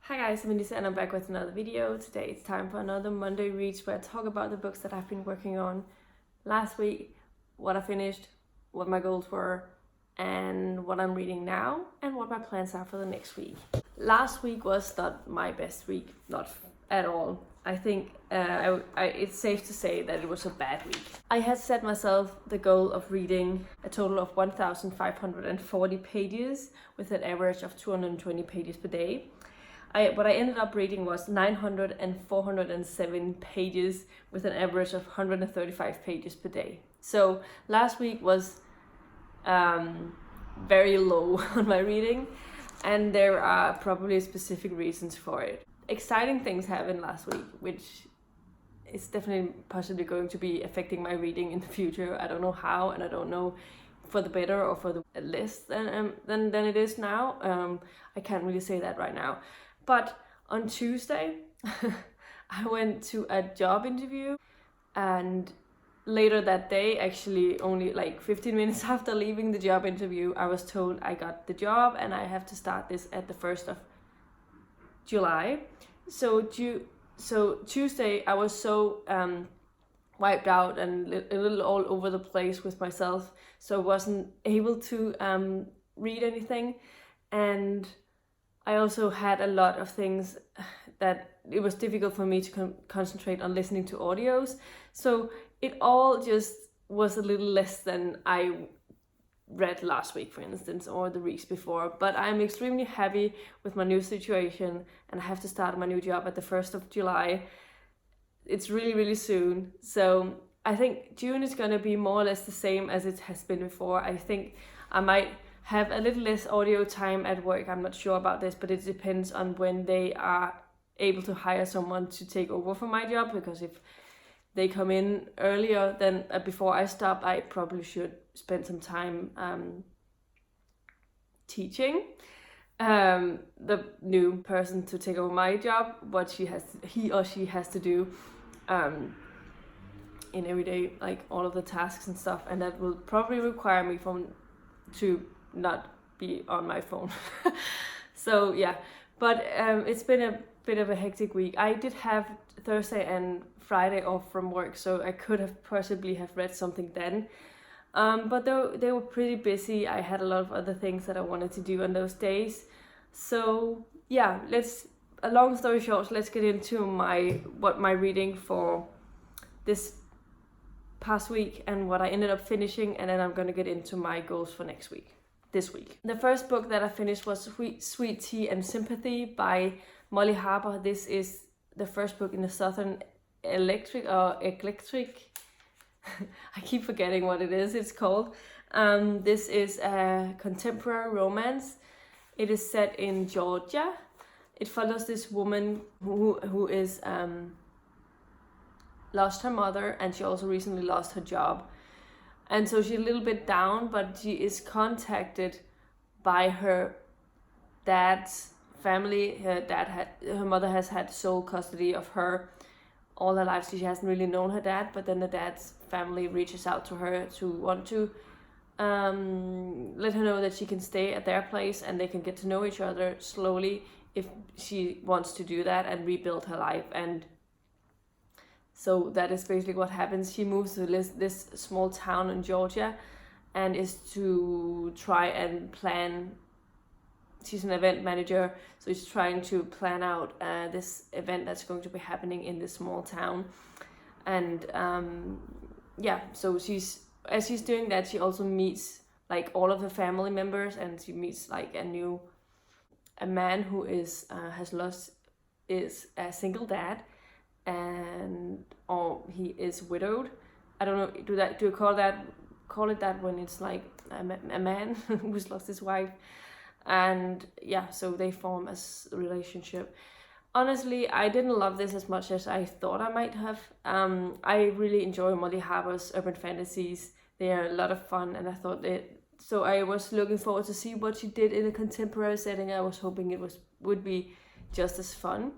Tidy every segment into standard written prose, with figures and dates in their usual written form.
Hi guys, I'm Elisa and I'm back with another video. Today it's time for another Monday Reads where I talk about the books that I've been working on last week, what I finished, what my goals were, and what I'm reading now, and what my plans are for the next week. Last week was not my best week, not at all. I think it's safe to say that it was a bad week. I had set myself the goal of reading a total of 1,540 pages with an average of 220 pages per day. What I ended up reading was 900 and 407 pages with an average of 135 pages per day. So last week was very low on my reading, and there are probably specific reasons for it. Exciting things happened last week, which is definitely possibly going to be affecting my reading in the future. I don't know how, and I don't know for the better or for the less than it is now. I can't really say that right now. But on Tuesday, I went to a job interview, and later that day, actually only like 15 minutes after leaving the job interview, I was told I got the job and I have to start this at the 1st of July. So Tuesday, I was so wiped out and a little all over the place with myself, so I wasn't able to read anything, and I also had a lot of things that it was difficult for me to concentrate on listening to audios. So it all just was a little less than I read last week, for instance, or the weeks before. But I'm extremely happy with my new situation, and I have to start my new job at the 1st of July. It's really, really soon. So I think June is going to be more or less the same as it has been before. I think I might have a little less audio time at work. I'm not sure about this, but it depends on when they are able to hire someone to take over for my job, because if they come in earlier than before I stop, I probably should spend some time teaching the new person to take over my job what he or she has to do in every day, like all of the tasks and stuff, and that will probably require me to not be on my phone. So yeah, but it's been a bit of a hectic week. I did have Thursday and Friday off from work, so I could have possibly have read something then, but they were pretty busy. I had a lot of other things that I wanted to do on those days. So yeah, a long story short, let's get into my reading for this past week and what I ended up finishing, and then I'm gonna get into my goals for this week. The first book that I finished was Sweet Tea and Sympathy by Molly Harper. This is the first book in the Southern Eclectic. I keep forgetting what it's called. This is a contemporary romance. It is set in Georgia. It follows this woman who is lost her mother, and she also recently lost her job. And so she's a little bit down, but she is contacted by her dad's family. Her mother has had sole custody of her all her life, so she hasn't really known her dad. But then the dad's family reaches out to her to want to let her know that she can stay at their place and they can get to know each other slowly if she wants to do that and rebuild her life. And so that is basically what happens. She moves to this small town in Georgia and is to try and plan. She's an event manager, so she's trying to plan out this event that's going to be happening in this small town. And so as she's doing that, she also meets like all of her family members, and she meets like a man who is a single dad, and he is widowed. I don't know, do you call it that when it's like a man who's lost his wife? And yeah, so they form a relationship. Honestly, I didn't love this as much as I thought I might have. I really enjoy Molly Harper's urban fantasies. They are a lot of fun, and so I was looking forward to see what she did in a contemporary setting. I was hoping it would be just as fun.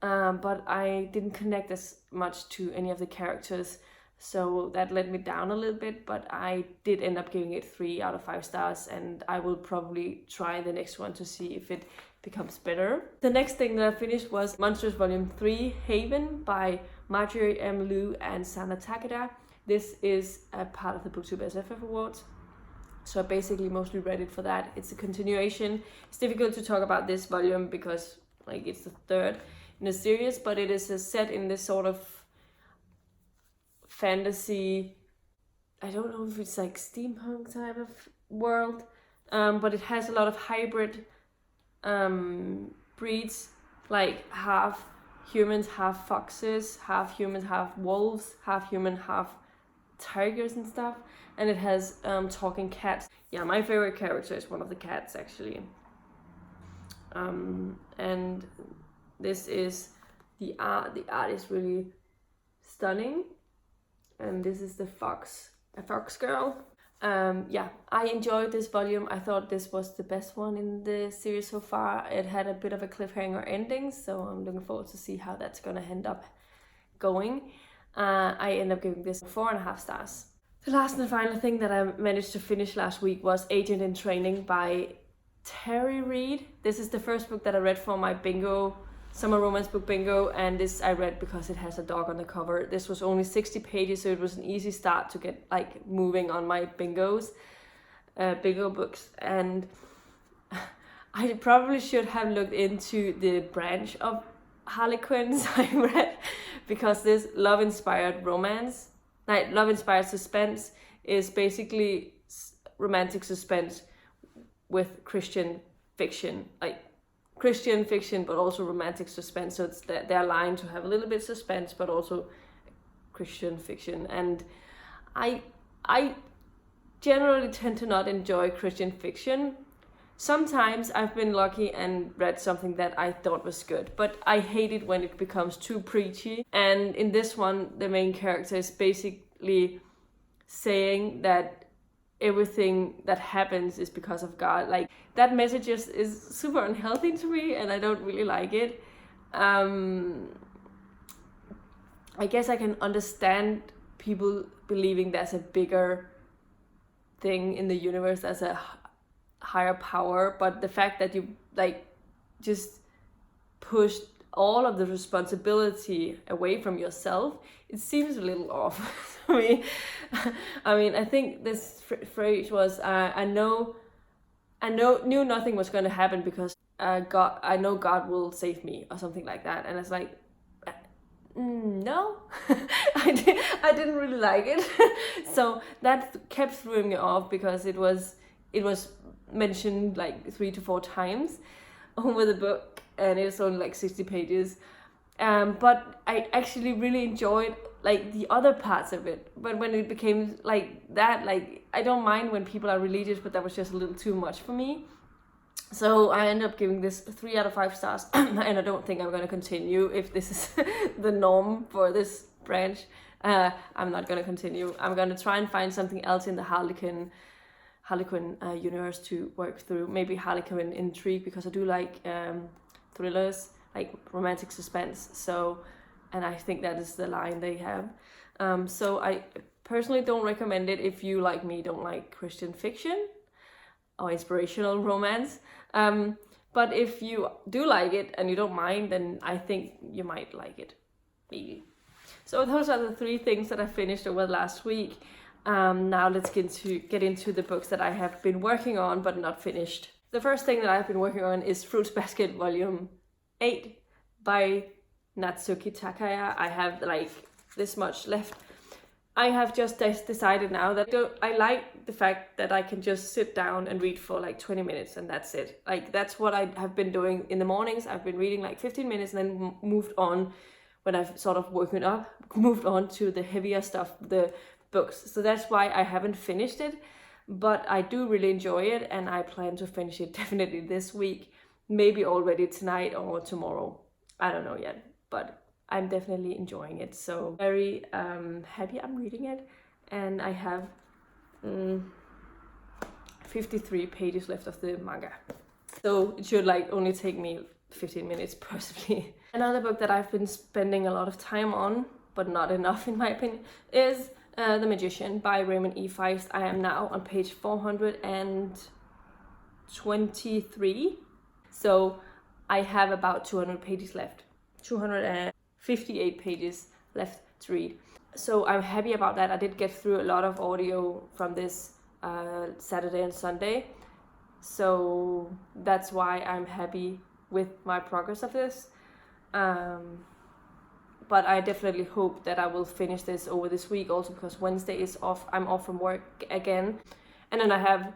But I didn't connect as much to any of the characters, so that let me down a little bit. But I did end up giving it 3 out of 5 stars, and I will probably try the next one to see if it becomes better. The next thing that I finished was Monsters Volume 3, Haven by Marjorie M. Liu and Sana Takeda. This is a part of the BookTube SFF Awards. So I basically mostly read it for that. It's a continuation. It's difficult to talk about this volume because like it's the third in a series, but it is set in this sort of fantasy, I don't know if it's like steampunk type of world, but it has a lot of hybrid breeds, like half humans, half foxes, half humans, half wolves, half human, half tigers and stuff. And it has talking cats. Yeah, my favorite character is one of the cats actually. And this is the art. The art is really stunning. And this is the fox, a fox girl. Yeah, I enjoyed this volume. I thought this was the best one in the series so far. It had a bit of a cliffhanger ending, so I'm looking forward to see how that's gonna end up going. I end up giving this 4.5 stars. The last and final thing that I managed to finish last week was Agent in Training by Terry Reid. This is the first book that I read for my bingo, summer romance book bingo, and this I read because it has a dog on the cover. This was only 60 pages, so it was an easy start to get like moving on my bingo books. And I probably should have looked into the branch of Harlequins I read, because this love-inspired romance, like love-inspired suspense, is basically romantic suspense with Christian fiction, like Christian fiction, but also romantic suspense. So it's they're aligned to have a little bit suspense, but also Christian fiction. And I generally tend to not enjoy Christian fiction. Sometimes I've been lucky and read something that I thought was good, but I hate it when it becomes too preachy. And in this one, the main character is basically saying that everything that happens is because of God. Like, that message is super unhealthy to me, and I don't really like it. I guess I can understand people believing there's a bigger thing in the universe, there's a higher power, but the fact that you like just pushed all of the responsibility away from yourself, it seems a little off to me. I mean, I think this phrase was, I knew nothing was going to happen because I know God will save me, or something like that. And it's like, no, I didn't really like it. So that kept throwing me off, because it was mentioned like 3 to 4 times over the book, and it's only like 60 pages. But I actually really enjoyed like the other parts of it. But when it became like that, like, I don't mind when people are religious, but that was just a little too much for me. So I ended up giving this 3 out of 5 stars, and I don't think I'm going to continue if this is the norm for this branch. I'm not going to continue. I'm going to try and find something else in the Harlequin universe to work through. Maybe Harlequin Intrigue, because I do like thrillers, like romantic suspense. So, and I think that is the line they have. So I personally don't recommend it if you, like me, don't like Christian fiction or inspirational romance. But if you do like it and you don't mind, then I think you might like it, maybe. So those are the 3 things that I finished over last week. Now let's get into the books that I have been working on but not finished. The first thing that I've been working on is Fruits Basket Volume 8 by Natsuki Takaya. I have like this much left. I have just decided now that I like the fact that I can just sit down and read for like 20 minutes and that's it. Like, that's what I have been doing in the mornings. I've been reading like 15 minutes and then moved on, when I've sort of woken up, moved on to the heavier stuff, the books. So that's why I haven't finished it, but I do really enjoy it, and I plan to finish it definitely this week, maybe already tonight or tomorrow. I don't know yet, but I'm definitely enjoying it. So very happy I'm reading it, and I have 53 pages left of the manga, so it should like only take me 15 minutes possibly. Another book that I've been spending a lot of time on, but not enough in my opinion, is The Magician by Raymond E. Feist. I am now on page 423. So I have about 200 pages left. 258 pages left to read. So I'm happy about that. I did get through a lot of audio from this Saturday and Sunday. So that's why I'm happy with my progress of this. But I definitely hope that I will finish this over this week also, because Wednesday is off. I'm off from work again. And then I have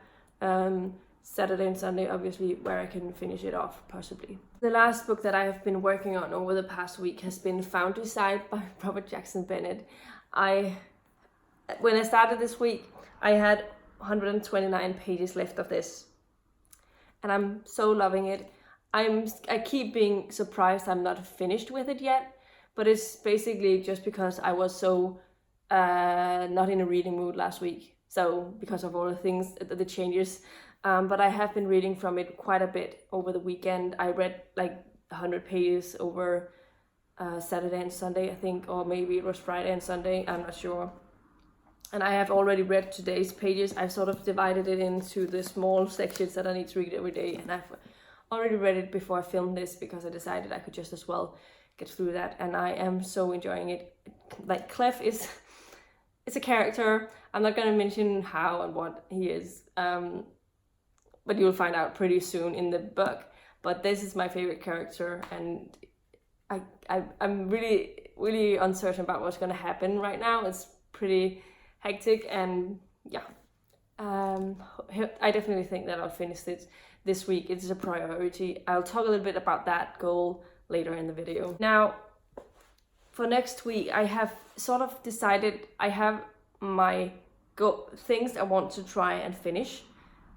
Saturday and Sunday, obviously, where I can finish it off, possibly. The last book that I have been working on over the past week has been Foundryside by Robert Jackson Bennett. When I started this week, I had 129 pages left of this. And I'm so loving it. I keep being surprised I'm not finished with it yet. But it's basically just because I was so not in a reading mood last week. So because of all the things, the changes. But I have been reading from it quite a bit over the weekend. I read like 100 pages over Saturday and Sunday, I think, or maybe it was Friday and Sunday, I'm not sure. And I have already read today's pages. I've sort of divided it into the small sections that I need to read every day. And I've already read it before I filmed this because I decided I could just as well get through that. And I am so enjoying it. Like, Clef is a character. I'm not going to mention how and what he is. But you'll find out pretty soon in the book. But this is my favorite character, and I'm really, really uncertain about what's going to happen right now. It's pretty hectic, and yeah. I definitely think that I'll finish this week. It's a priority. I'll talk a little bit about that goal later in the video. Now, for next week, I have sort of decided I have my things I want to try and finish.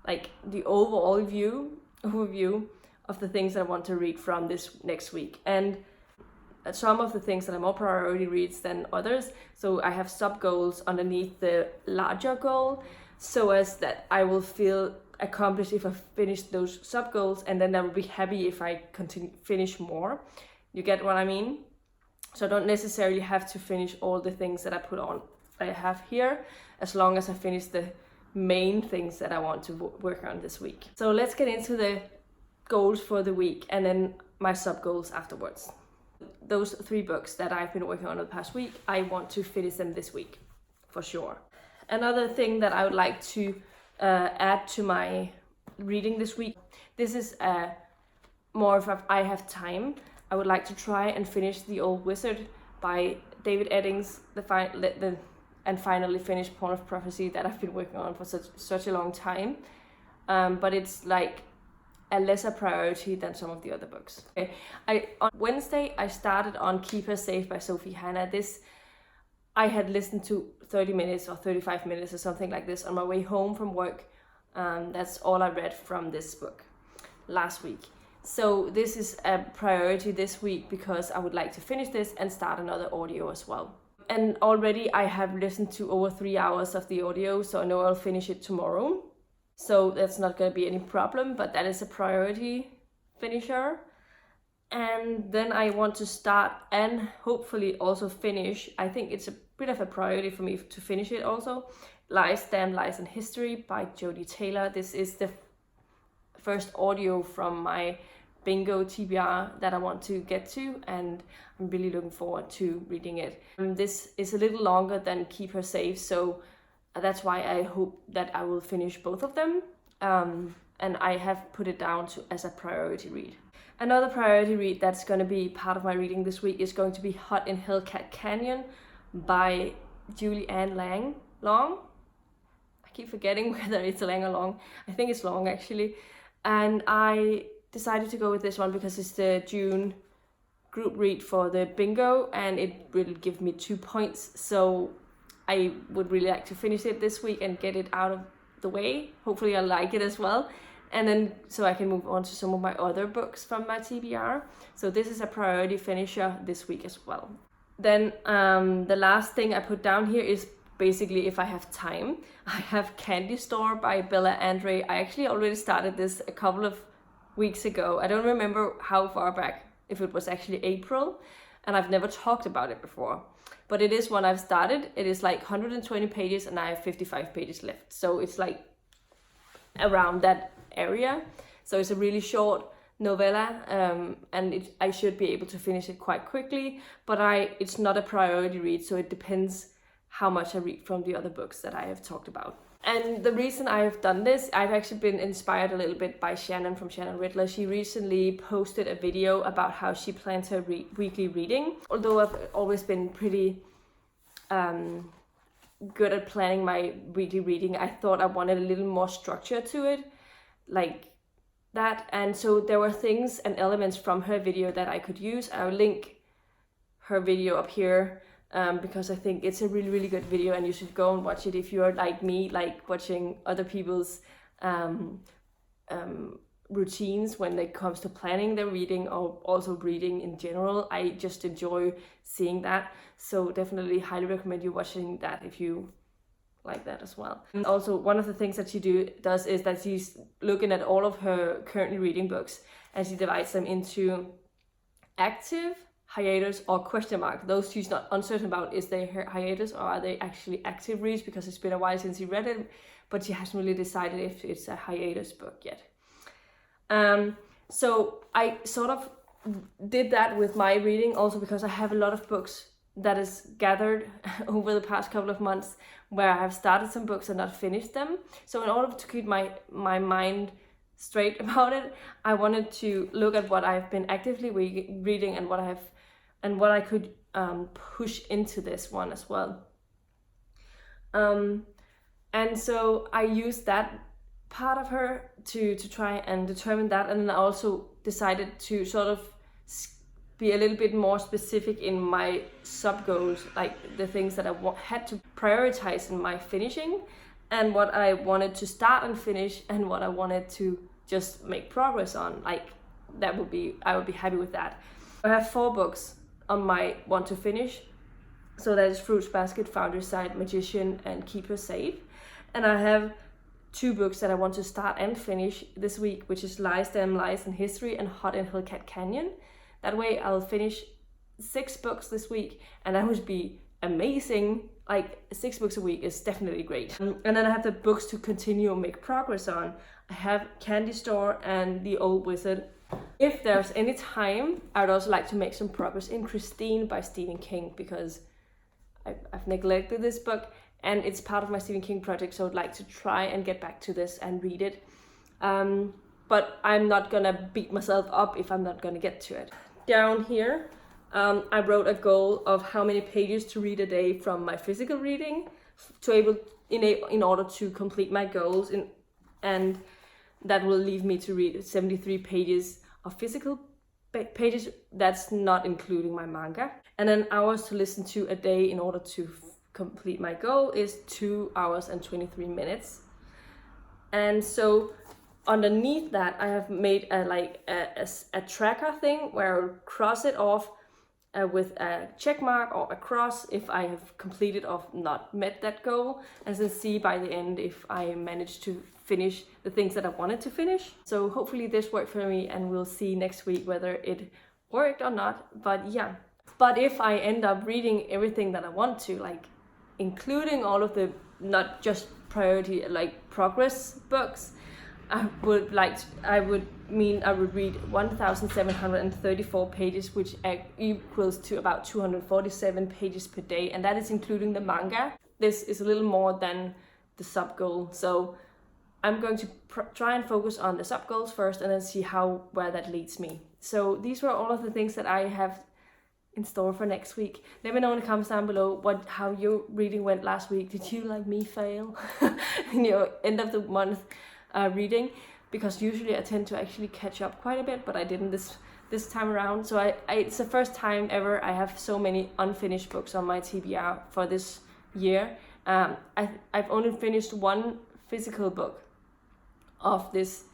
Like the overview of the things that I want to read from this next week. And some of the things that are more priority reads than others. So I have sub goals underneath the larger goal, so as that I will feel accomplished if I finish those sub goals, and then I will be happy if I finish more. You get what I mean? So I don't necessarily have to finish all the things that I have here, as long as I finish the main things that I want to work on this week. So let's get into the goals for the week and then my sub goals afterwards. Those 3 books that I've been working on the past week, I want to finish them this week for sure. Another thing that I would like to add to my reading this week, this is more of I have time. I would like to try and finish The Old Wizard by David Eddings, and finally finish Porn of Prophecy that I've been working on for such a long time. But it's like a lesser priority than some of the other books. Okay. On Wednesday, I started on Keep Her Safe by Sophie Hannah. This I had listened to 30 minutes or 35 minutes or something like this on my way home from work. That's all I read from this book last week. So this is a priority this week because I would like to finish this and start another audio as well. And already I have listened to over 3 hours of the audio, so I know I'll finish it tomorrow. So that's not going to be any problem, but that is a priority finisher. And then I want to start and hopefully also finish, I think it's a bit of a priority for me to finish it also, Lies, Damn Lies and History by Jodie Taylor. This is the first audio from my bingo TBR that I want to get to, and I'm really looking forward to reading it. This is a little longer than Keep Her Safe, so that's why I hope that I will finish both of them, and I have put it down as a priority read. Another priority read that's going to be part of my reading this week is going to be Hot in Hellcat Canyon by Julie Ann Long. I keep forgetting whether it's Lang or Long. I think it's Long actually. And I decided to go with this one because it's the June group read for the bingo, and it will give me 2 points. So I would really like to finish it this week and get it out of the way. Hopefully I'll like it as well. And then so I can move on to some of my other books from my TBR. So this is a priority finisher this week as well. Then the last thing I put down here is basically if I have time. I have Candy Store by Bella Andre. I actually already started this a couple of weeks ago. I don't remember how far back, if it was actually April, and I've never talked about it before. But it is one I've started. It is like 120 pages and I have 55 pages left. So it's like around that area. So it's a really short novella, and I should be able to finish it quite quickly, but it's not a priority read, so it depends how much I read from the other books that I have talked about. And the reason I have done this, I've actually been inspired a little bit by Shannon from Shannon Riddler. She recently posted a video about how she plans her weekly reading. Although I've always been pretty good at planning my weekly reading, I thought I wanted a little more structure to it, like that. And so there were things and elements from her video that I could use. I'll link her video up here. Because I think it's a really, really good video, and you should go and watch it if you're like me, like watching other people's routines when it comes to planning their reading, or also reading in general. I just enjoy seeing that, so definitely highly recommend you watching that if you like that as well. And also, one of the things that she does is that she's looking at all of her currently reading books, and she divides them into active, hiatus, or question mark. Those she's not uncertain about, is they her hiatus or are they actually active reads, because it's been a while since she read it, but she hasn't really decided if it's a hiatus book yet. So I sort of did that with my reading also, because I have a lot of books that is gathered over the past couple of months where I have started some books and not finished them. So in order to keep my mind straight about it, I wanted to look at what I've been actively reading and what I could push into this one as well. And so I used that part of her to try and determine that, and then I also decided to sort of be a little bit more specific in my sub goals, like the things that I had to prioritize in my finishing, and what I wanted to start and finish, and what I wanted to just make progress on. Like I would be happy with that. I have 4 books on my want to finish. So that is Fruits Basket, Founderside, Magician, and Keep Her Safe. And I have 2 books that I want to start and finish this week, which is Lies, Damn Lies, and History, and Hot in Hellcat Canyon. That way I'll finish 6 books this week, and that would be amazing. Like 6 books a week is definitely great. And then I have the books to continue and make progress on. I have Candy Store and The Old Wizard. If there's any time, I would also like to make some progress in Christine by Stephen King, because I've neglected this book and it's part of my Stephen King project, so I'd like to try and get back to this and read it. But I'm not gonna beat myself up if I'm not gonna get to it. Down here, I wrote a goal of how many pages to read a day from my physical reading in order to complete my goals, and that will leave me to read 73 pages of physical pages. That's not including my manga. And then hours to listen to a day in order to complete my goal is 2 hours and 23 minutes. And so underneath that, I have made a tracker thing where I'll cross it off with a check mark or a cross if I have completed or not met that goal, and then see by the end if I managed to finish the things that I wanted to finish. So hopefully this worked for me, and we'll see next week whether it worked or not. But yeah, but if I end up reading everything that I want to, like including all of the not just priority like progress books, I would read 1,734 pages, which equals to about 247 pages per day, and that is including the manga. This is a little more than the sub goal, so I'm going to try and focus on the sub goals first, and then see where that leads me. So these were all of the things that I have in store for next week. Let me know in the comments down below how your reading went last week. Did you, like me, fail in your end of the month reading? Because usually I tend to actually catch up quite a bit, but I didn't this time around. So it's the first time ever I have so many unfinished books on my TBR for this year. I've only finished 1 physical book of this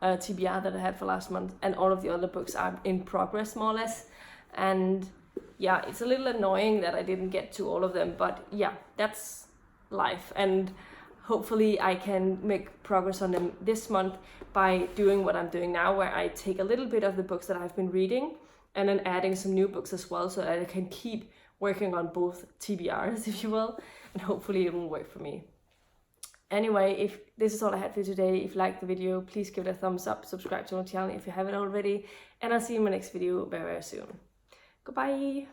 TBR that I had for last month, and all of the other books are in progress more or less. And yeah, it's a little annoying that I didn't get to all of them, but yeah, that's life. And hopefully I can make progress on them this month by doing what I'm doing now, where I take a little bit of the books that I've been reading and then adding some new books as well, so that I can keep working on both TBRs, if you will, and hopefully it will work for me. Anyway, if this is all I had for you today, if you liked the video, please give it a thumbs up, subscribe to my channel if you haven't already, and I'll see you in my next video very, very soon. Goodbye!